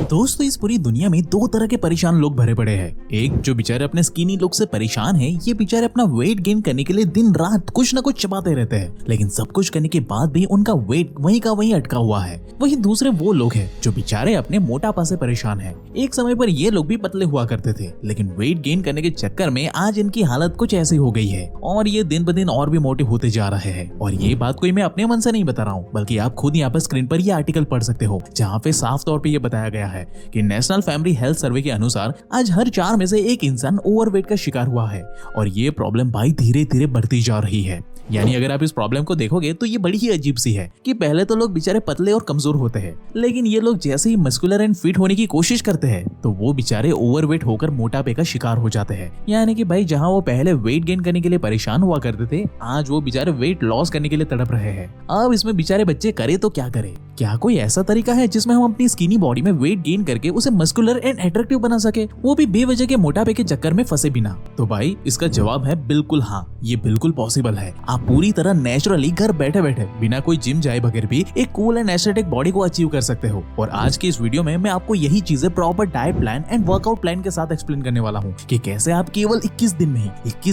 दोस्तों इस पूरी दुनिया में दो तरह के परेशान लोग भरे पड़े हैं। एक जो बेचारे अपने स्किनी लुक से परेशान हैं, ये बेचारे अपना वेट गेन करने के लिए दिन रात कुछ न कुछ चबाते रहते हैं, लेकिन सब कुछ करने के बाद भी उनका वेट वहीं का वहीं अटका हुआ है। वहीं दूसरे वो लोग हैं जो बेचारे अपने मोटापा से परेशान हैं। एक समय पर ये लोग भी पतले हुआ करते थे, लेकिन वेट गेन करने के चक्कर में आज इनकी हालत कुछ ऐसी हो गई है और ये दिन ब दिन और भी मोटे होते जा रहे हैं। और ये बात कोई मैं अपने मन से नहीं बता रहा हूँ, बल्कि आप खुद यहाँ पर स्क्रीन पर ये आर्टिकल पढ़ सकते हो, जहाँ पे साफ तौर पे ये बताया गया है कि नेशनल फैमिली हेल्थ सर्वे के अनुसार आज हर 4 में से एक इंसान ओवरवेट का शिकार हुआ है और ये प्रॉब्लम भाई धीरे धीरे बढ़ती जा रही है। यानी अगर आप इस प्रॉब्लम को देखोगे तो ये बड़ी ही अजीब सी है कि पहले तो लोग बेचारे पतले और कमजोर होते हैं, लेकिन ये लोग जैसे ही मस्कुलर एंड फिट होने की कोशिश करते हैं तो वो बेचारे ओवरवेट होकर मोटापे का शिकार हो जाते हैं। यानी कि भाई जहां वो पहले वेट गेन करने के लिए परेशान हुआ करते थे, आज वो बेचारे वेट लॉस करने के लिए तड़प रहे हैं। अब इसमें बेचारे बच्चे करे तो क्या करे? क्या कोई ऐसा तरीका है जिसमें हम अपनी स्किनी बॉडी में वेट गेन करके उसे मस्कुलर एंड अट्रैक्टिव बना सके, वो भी बेवजह के मोटापे के चक्कर में फंसे बिना? तो भाई इसका जवाब है बिल्कुल हाँ, ये बिल्कुल पॉसिबल है। आप पूरी तरह नेचुरली घर बैठे बैठे बिना कोई जिम जाए बगैर भी एक कूल एंड एस्थेटिक बॉडी को अचीव कर सकते हो। और आज की इस वीडियो में मैं आपको यही चीजें proper diet plan and workout plan के साथ एक्सप्लेन करने वाला हूँ कि कैसे आप केवल 21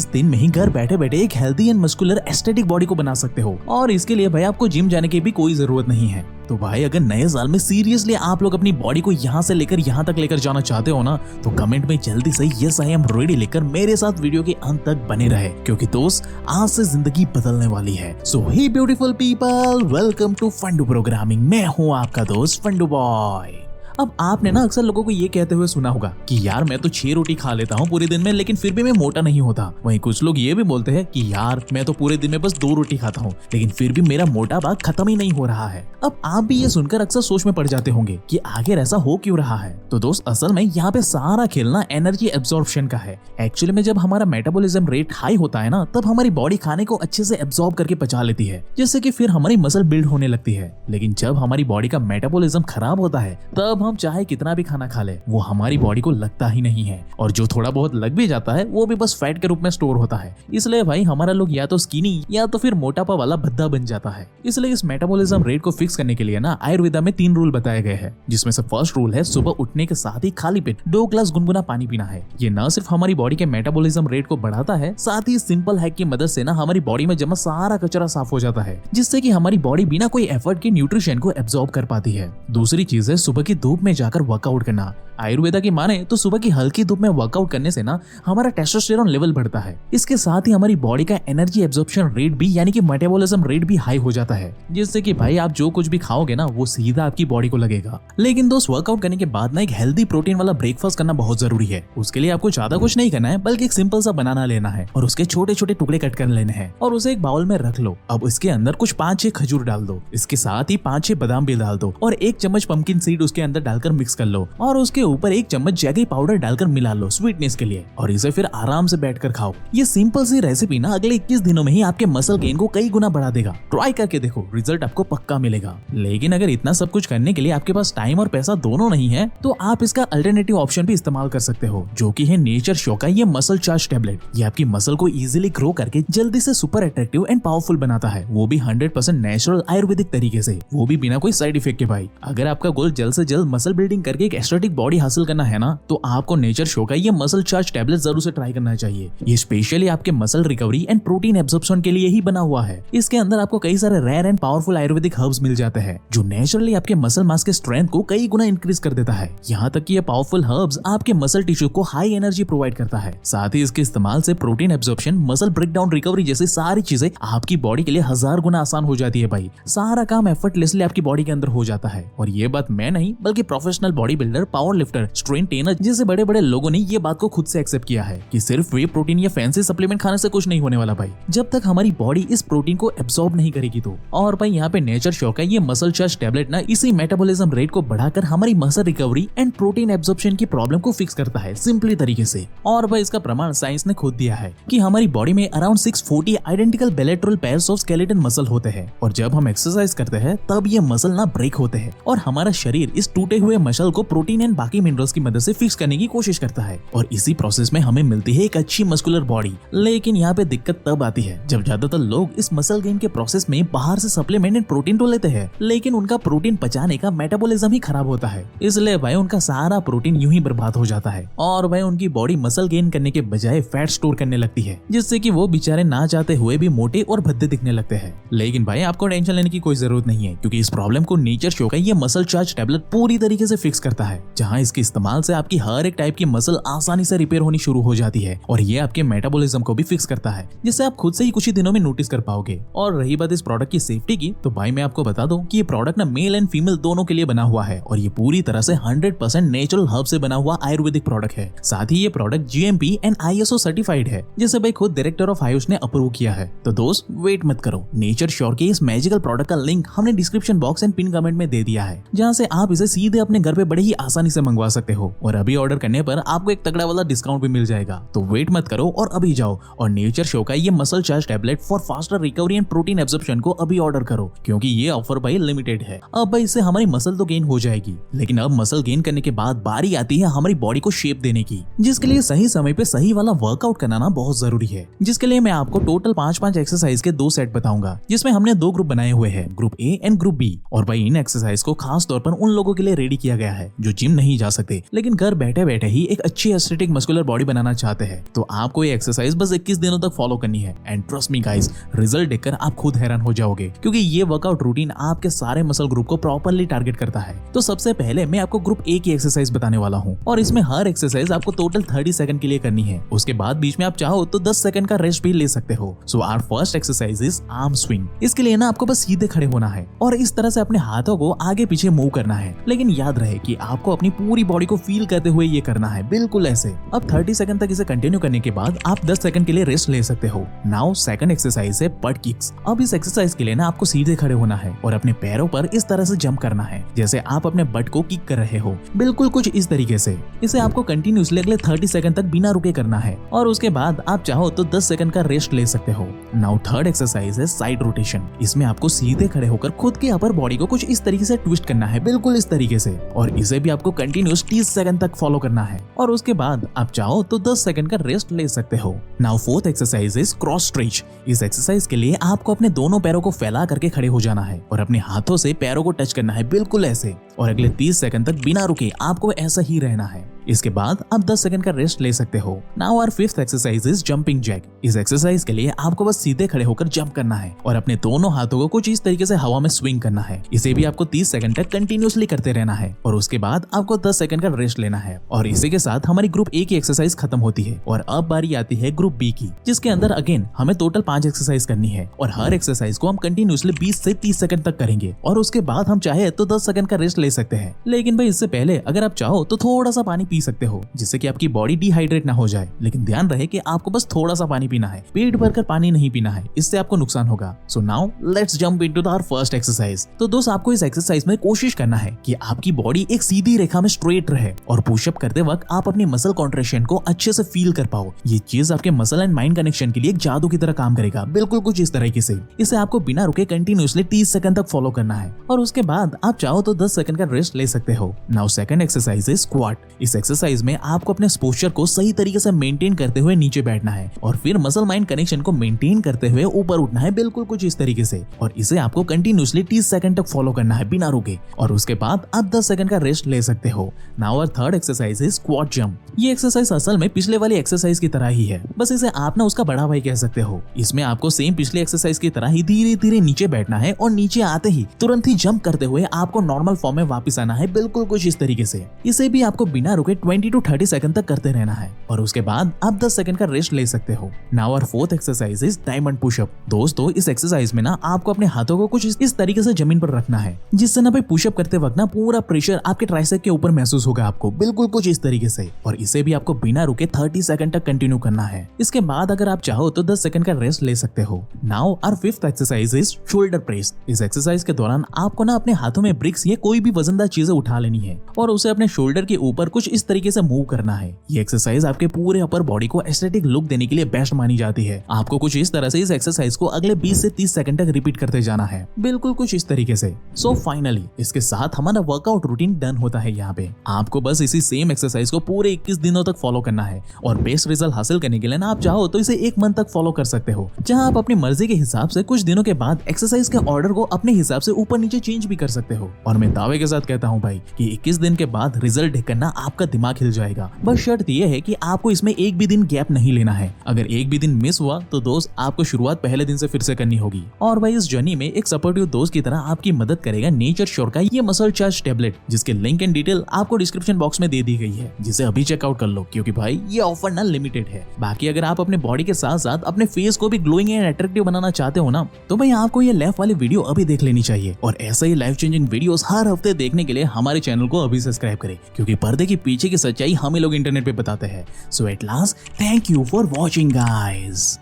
दिन में ही घर बैठे बैठे एक healthy and muscular aesthetic body को बना सकते हो। और इसके लिए भाई आपको जिम जाने की भी कोई जरूरत नहीं है। तो भाई अगर नए साल में सीरियसली आप लोग अपनी बॉडी को यहाँ से लेकर यहाँ तक लेकर जाना चाहते हो ना, तो कमेंट में जल्दी से यस आई एम रेडी लिखकर मेरे साथ वीडियो के अंत तक बने रहे, क्योंकि दोस्त आज से जिंदगी बदलने वाली है। So hey beautiful people, welcome to Fundoo programming. मैं हूँ आपका दोस्त फंडू बॉय। अब आपने ना अक्सर लोगों को ये कहते हुए सुना होगा कि यार मैं तो 6 रोटी खा लेता हूँ पूरे दिन में, लेकिन फिर भी मैं मोटा नहीं होता। वहीं कुछ लोग ये भी बोलते हैं कि यार मैं तो पूरे दिन में बस 2 रोटी खाता हूँ, लेकिन फिर भी मेरा मोटापा खत्म ही नहीं हो रहा है। अब आप भी ये सुनकर अक्सर सोच में पड़ जाते होंगे कि आखिर ऐसा हो क्यों रहा है। तो दोस्त असल में यहाँ पे सारा खेलना एनर्जी एब्जॉर्प्शन का है। एक्चुअली में जब हमारा मेटाबॉलिज्म रेट हाई होता है ना, तब हमारी बॉडी खाने को अच्छे से एब्जॉर्ब करके पचा लेती है, जिससे कि फिर हमारी मसल बिल्ड होने लगती है। लेकिन जब हमारी बॉडी का मेटाबॉलिज्म खराब होता है, तब हम चाहे कितना भी खाना खा ले, वो हमारी बॉडी को लगता ही नहीं है, और जो थोड़ा बहुत लग भी जाता है वो भी बस फैट के रूप में स्टोर होता है। इसलिए भाई हमारा लोग या तो स्किनी या तो फिर मोटापा वाला भद्दा बन जाता है। इसलिए इस मेटाबॉलिज्म रेट को फिक्स करने के लिए ना आयुर्वेदा में 3 रूल बताए गए हैं, जिसमें से फर्स्ट रूल है सुबह उठने के साथ ही खाली पेट 2 ग्लास गुनगुना पानी पीना है। ये न सिर्फ हमारी बॉडी के मेटाबॉलिज्म रेट को बढ़ाता है, साथ ही सिंपल हैक की मदद से ना हमारी बॉडी में जमा सारा कचरा साफ हो जाता है, जिससे कि हमारी बॉडी बिना कोई एफर्ट के न्यूट्रिशन को एब्जॉर्ब कर पाती है। दूसरी चीज है सुबह की धूप में जाकर वर्कआउट करना। आयुर्वेदा की माने तो सुबह की हल्की धूप में वर्कआउट करने से ना हमारा टेस्टोस्टेरोन लेवल बढ़ता है। इसके साथ ही हमारी बॉडी का एनर्जी एब्जॉर्प्शन रेट भी यानी कि मेटाबॉलिज्म रेट भी हाई हो जाता है, जिससे कि भाई आप जो कुछ भी खाओगे ना वो सीधा आपकी बॉडी को लगेगा। लेकिन दोस्त वर्कआउट करने के बाद ना एक हेल्दी प्रोटीन वाला ब्रेकफास्ट करना बहुत जरूरी है। उसके लिए आपको ज्यादा कुछ नहीं करना है, बल्कि एक सिंपल सा बनाना लेना है और उसके छोटे छोटे टुकड़े कट कर लेने हैं और उसे एक बाउल में रख लो। अब इसके अंदर कुछ 5-6 खजूर डाल दो, इसके साथ ही 5-6 बादाम भी डाल दो और 1 चम्मच पंपकिन सीड उसके अंदर डालकर मिक्स कर लो और उसके ऊपर 1 चम्मच जैगरी पाउडर डालकर मिला लो स्वीटनेस के लिए, और इसे फिर आराम से बैठकर खाओ। ये सिंपल सी रेसिपी ना अगले 21 दिनों में ही आपके मसल गेन को कई गुना बढ़ा देगा। ट्राई करके देखो, रिजल्ट आपको पक्का मिलेगा। लेकिन अगर इतना सब कुछ करने के लिए आपके पास टाइम और पैसा दोनों नहीं है, तो आप इसका अल्टरनेटिव ऑप्शन भी इस्तेमाल कर सकते हो, जो कि है नेचर शो का ये मसल चार्ज टेबलेट। ये आपकी मसल को इजीली ग्रो करके जल्दी से सुपर अट्रैक्टिव एंड पावरफुल बनाता है, वो भी 100% नेचुरल आयुर्वेदिक तरीके से, वो भी बिना कोई साइड इफेक्ट के। भाई अगर आपका गोल जल्द से जल्द मसल बिल्डिंग करके एक एस्थेटिक बॉडी हासिल करना है ना, तो आपको नेचर शो का ये मसल चार्ज टैबलेट जरूर से ट्राई करना चाहिए। ये स्पेशली आपके muscle recovery and protein absorption के लिए ही बना हुआ है। इसके अंदर आपको कई सारे rare and powerful Ayurvedic herbs मिल जाते हैं, जो नेचुरली आपके मसल मास के स्ट्रेंथ को कई गुना इंक्रीज कर देता है। यहाँ तक कि ये पावरफुल हर्ब्स आपके मसल टिश्यू को हाई एनर्जी प्रोवाइड करता है। साथ ही इसके इस्तेमाल से protein absorption, muscle breakdown, recovery जैसी सारी चीजें आपकी बॉडी के लिए 1000 गुना आसान हो जाती है। भाई सारा काम एफर्टलेसली आपकी बॉडी के अंदर हो जाता है। और ये बात मैं नहीं, बल्कि professional body builder, power lifter, strength trainer जैसे बड़े बड़े लोगों ने ये बात को खुद से एक्सेप्ट किया है कि सिर्फ वे प्रोटीन या फैंसी सप्लीमेंट खाने से कुछ नहीं होने वाला भाई, जब तक हमारी बॉडी इस प्रोटीन को एब्सॉर्ब नहीं करेगी तो। और भाई यहाँ पे नेचर शो का ये मसल चार्ज टैबलेट ना इसी मेटाबॉलिज्म रेट को बढ़ाकर हमारी muscle recovery and protein absorption की प्रॉब्लम को फिक्स करता है सिंपली तरीके से। और भाई इसका प्रमाण साइंस ने खुद दिया है कि हमारी बॉडी में around 640 identical bilateral pairs of skeleton muscle होते हैं, और जब हम एक्सरसाइज करते हैं तब ये मसल ना ब्रेक होते हैं और हमारा शरीर इस टूटे टूटे हुए मसल को प्रोटीन एंड बाकी मिनरल्स की मदद से फिक्स करने की कोशिश करता है और इसी प्रोसेस में हमें मिलती है एक अच्छी मस्कुलर बॉडी। लेकिन यहाँ पे दिक्कत तब आती है जब ज्यादातर लोग इस मसल गेन के प्रोसेस में बाहर से सप्लीमेंट एंड प्रोटीन तो लेते हैं, लेकिन उनका प्रोटीन पचाने का मेटाबॉलिज्म ही खराब होता है। इसलिए भाई उनका सारा प्रोटीन यूं ही बर्बाद हो जाता है और भाई उनकी बॉडी मसल गेन करने के बजाय फैट स्टोर करने लगती है, जिससे कि वो बेचारे ना चाहते हुए भी मोटे और भद्दे दिखने लगते हैं। लेकिन भाई आपको टेंशन लेने की कोई जरूरत नहीं है, क्योंकि इस प्रॉब्लम को नेचर शो का ये मसल चार्ज टैबलेट पूरी तरीके से फिक्स करता है, जहां इसके इस्तेमाल से आपकी हर एक टाइप की मसल आसानी से रिपेयर होनी शुरू हो जाती है और ये आपके मेटाबॉलिज्म को भी फिक्स करता है, जिससे आप खुद से ही कुछ ही दिनों में नोटिस कर पाओगे। और रही बात इस प्रोडक्ट की सेफ्टी की, तो भाई मैं आपको बता दूं कि ये प्रोडक्ट ना मेल एंड फीमेल दोनों के लिए बना हुआ है और ये पूरी तरह से 100% नेचुरल हर्ब से बना हुआ आयुर्वेदिक प्रोडक्ट है। साथ ही ये product GMP and ISO certified है, जिसे भाई खुद डायरेक्टर ऑफ आयुष ने अप्रूव किया है। तो दोस्त वेट मत करो, नेचर श्योर के इस मैजिकल प्रोडक्ट का लिंक हमने description box and pin comment में दे दिया है, जहां से आप इसे सीधे अपने घर पे बड़े ही आसानी से मंगवा सकते हो और अभी ऑर्डर करने पर आपको एक तगड़ा वाला डिस्काउंट भी मिल जाएगा। तो वेट मत करो और अभी जाओ और नेचर शो का ये muscle charge tablet for faster recovery and protein absorption को अभी ऑर्डर करो, क्योंकि ये ऑफर भाई लिमिटेड है। अब भाई इससे हमारी मसल तो गेन हो जाएगी, लेकिन अब मसल गेन करने के बाद बारी आती है हमारी बॉडी को शेप देने की, जिसके लिए सही समय पे सही वाला वर्कआउट करना बहुत जरूरी है। जिसके लिए मैं आपको टोटल 5-5 एक्सरसाइज के 2 सेट बताऊंगा, जिसमें हमने 2 ग्रुप बनाए हुए हैं, group A and group B. और भाई इन एक्सरसाइज को खास तौर पर उन लोगों के लिए रेडी किया गया है जो जिम नहीं जा सकते, लेकिन घर बैठे बैठे ही एक अच्छी एस्थेटिक मस्कुलर बॉडी बनाना चाहते हैं। तो आपको ये एक्सरसाइज बस 21 दिनों तक फॉलो करनी है and trust me guys, result देखकर आप खुद हैरान हो जाओगे, क्योंकि ये वर्कआउट रूटीन आपके सारे मसल ग्रुप को प्रॉपर्ली टारगेट करता है। तो सबसे पहले मैं आपको ग्रुप ए की एक्सरसाइज बताने वाला हूँ और इसमें हर एक्सरसाइज आपको टोटल 30 सेकंड के लिए करनी है। उसके बाद बीच में आप चाहो तो 10 सेकंड का रेस्ट भी ले सकते हो। So our first exercise is arm swing. इसके लिए ना आपको बस सीधे खड़े होना है और इस तरह से अपने हाथों को आगे पीछे मूव करना है, लेकिन याद रहे कि आपको अपनी पूरी बॉडी को फील करते हुए ये करना है, बिल्कुल ऐसे। अब 30 सेकंड तक इसे कंटिन्यू करने के बाद आप 10 सेकंड के लिए रेस्ट ले सकते हो। नाउ सेकंड एक्सरसाइज है बट किक्स। अब इस एक्सरसाइज के लिए ना आपको सीधे खड़े होना है और अपने पैरों पर इस तरह से जंप करना है जैसे आप अपने बट को किक कर रहे हो, बिल्कुल कुछ इस तरीके से। इसे आपको कंटिन्यूअसली अगले 30 सेकंड तक बिना रुके करना है और उसके बाद आप चाहो तो 10 सेकंड का रेस्ट ले सकते हो। नाउ थर्ड एक्सरसाइज है साइड रोटेशन। इसमें आपको सीधे खड़े होकर खुद की अपर बॉडी को कुछ इस तरीके से ट्विस्ट करना है, बिल्कुल इस तरीके से, और इसे भी आपको कंटिन्यूअस 30 सेकंड तक फॉलो करना है और उसके बाद आप चाहो तो 10 सेकंड का रेस्ट ले सकते हो। Now fourth exercise is cross stretch. इस एक्सरसाइज के लिए आपको अपने दोनों पैरों को फैला करके खड़े हो जाना है और अपने हाथों से पैरों को टच करना है, बिल्कुल ऐसे, और अगले 30 सेकंड तक बिना रुके आपको ऐसा ही रहना है। इसके बाद आप 10 सेकंड का रेस्ट ले सकते हो। Now our fifth exercise is jumping jack. इस एक्सरसाइज के लिए आपको बस सीधे खड़े होकर जंप करना है और अपने दोनों हाथों को कुछ इस तरीके से हवा में स्विंग करना है। इसे भी आपको 30 सेकंड तक कंटिन्यूअसली करते रहना है और उसके बाद आपको 10 सेकंड का रेस्ट लेना है। और इसी के साथ हमारी ग्रुप ए की एक्सरसाइज खत्म होती है और अब बारी आती है ग्रुप बी की, जिसके अंदर अगेन हमें टोटल 5 एक्सरसाइज करनी है और हर एक्सरसाइज को हम कंटिन्यूअसली 20 से 30 सेकंड तक करेंगे और उसके बाद हम चाहे तो 10 सेकंड का रेस्ट ले सकते हैं। लेकिन भाई इससे पहले अगर आप चाहो तो थोड़ा सा पानी पी सकते हो, जिससे कि आपकी बॉडी डिहाइड्रेट ना हो जाए। लेकिन ध्यान रहे कि आपको बस थोड़ा सा पानी पीना है, पेट भरकर पानी नहीं पीना है, इससे आपको नुकसान होगा। So now let's jump into our first exercise. तो दोस्त आपको इस एक्सरसाइज में कोशिश करना है कि आपकी बॉडी एक सीधी रेखा में स्ट्रेट रहे और पुशअप करते वक्त आप अपनी मसल कॉन्ट्रैक्शन को अच्छे से फील कर पाओ। ये चीज आपके मसल एंड माइंड कनेक्शन के लिए एक जादू की तरह काम करेगा, बिल्कुल कुछ इस तरीके से। इसे आपको बिना रुके कंटिन्यूअसली 30 सेकंड तक फॉलो करना है और उसके बाद आप चाहो तो 10 सेकंड का रेस्ट ले सकते हो। Now second exercise is squat. इस एक्सरसाइज में आपको अपने पोस्चर को सही तरीके से मेंटेन करते हुए नीचे बैठना है और फिर मसल माइंड कनेक्शन को मेंटेन करते हुए ऊपर उठना है, बिल्कुल कुछ इस तरीके से, और इसे आपको कंटिन्यूअसली 30 सेकंड तक फॉलो करना है बिना रुके और उसके बाद आप 10 सेकंड का रेस्ट ले सकते हो। Now our third exercise is squat jump. ये एक्सरसाइज असल में पिछले वाली एक्सरसाइज की तरह ही है, बस इसे आप ना उसका बड़ा भाई कह सकते हो। इसमें आपको सेम पिछले एक्सरसाइज की तरह ही धीरे धीरे नीचे बैठना है और नीचे आते ही तुरंत ही जंप करते हुए आपको नॉर्मल फॉर्म में वापस आना है, बिल्कुल कुछ इस तरीके से। इसे भी आपको बिना रुके 20 to 30 सेकंड तक करते रहना है और उसके बाद आप 10 सेकंड का रेस्ट ले सकते हो। Now our fourth exercise is diamond pushup. दोस्तों इस एक्सरसाइज में ना आपको अपने हाथों को कुछ इस तरीके से जमीन पर रखना है, जिससे ना भाई पुशअप करते वक्त ना पूरा प्रेशर आपके ट्राइसेप के ऊपर महसूस होगा आपको, बिल्कुल कुछ इस तरीके से, और इसे भी आपको बिना रुके 30 सेकंड तक कंटिन्यू करना है। इसके बाद अगर आप चाहो तो 10 सेकंड का रेस्ट ले सकते हो। Now our fifth exercise is shoulder press. इस एक्सरसाइज के दौरान आपको ना अपने हाथों में ब्रिक्स या कोई भी वजनदार चीजें उठा लेनी है और उसे अपने शोल्डर के ऊपर कुछ इस किस तरीके से मूव करना है। ये एक्सरसाइज आपके पूरे अपर बॉडी को एस्थेटिक लुक देने के लिए बेस्ट मानी जाती है। आपको कुछ इस तरह से इस एक्सरसाइज को अगले 20 से 30 सेकंड तक रिपीट करते जाना है, बिल्कुल कुछ इस तरीके से। सो फाइनली इसके साथ हमारा वर्कआउट रूटीन डन होता है। यहाँ पे आपको बस इसी सेम एक्सरसाइज को पूरे 21 दिनों तक फॉलो करना है और बेस्ट रिजल्ट हासिल करने के लिए ना आप चाहो तो इसे 1 मंथ तक फॉलो कर सकते हो, जहां आप अपनी मर्जी के हिसाब से कुछ दिनों के बाद एक्सरसाइज के ऑर्डर को अपने हिसाब से ऊपर नीचे चेंज भी कर सकते हो। और मैं दावे के साथ कहता हूं भाई कि 21 दिन के बाद रिजल्ट देखकर ना आपका दिमाग हिल जाएगा। बस शर्त यह है कि आपको इसमें एक भी दिन गैप नहीं लेना है। अगर एक भी दिन मिस हुआ तो दोस्त आपको शुरुआत पहले दिन से फिर से करनी होगी। और भाई इस जर्नी में एक सपोर्टिव दोस्त की तरह आपकी मदद करेगा नेचर श्योर का ये मसल चार्ज टेबलेट, जिसके लिंक एंड डिटेल आपको डिस्क्रिप्शन बॉक्स में दे दी गई है, जिसे अभी चेकआउट कर लो क्योंकि भाई ये ऑफर ना लिमिटेड है। बाकी अगर आप अपने बॉडी के साथ साथ अपने फेस को भी ग्लोइंग एंड अट्रैक्टिव बनाना चाहते हो ना, तो भाई आपको ये लेफ्ट वाली वीडियो अभी देख लेनी चाहिए। और ऐसे ही लाइफ चेंजिंग वीडियोस हर हफ्ते देखने के लिए हमारे चैनल को अभी सब्सक्राइब करें, क्योंकि पर्दे के पीछे की सच्चाई हम ही लोग इंटरनेट पे बताते हैं। So at last, thank you for watching guys.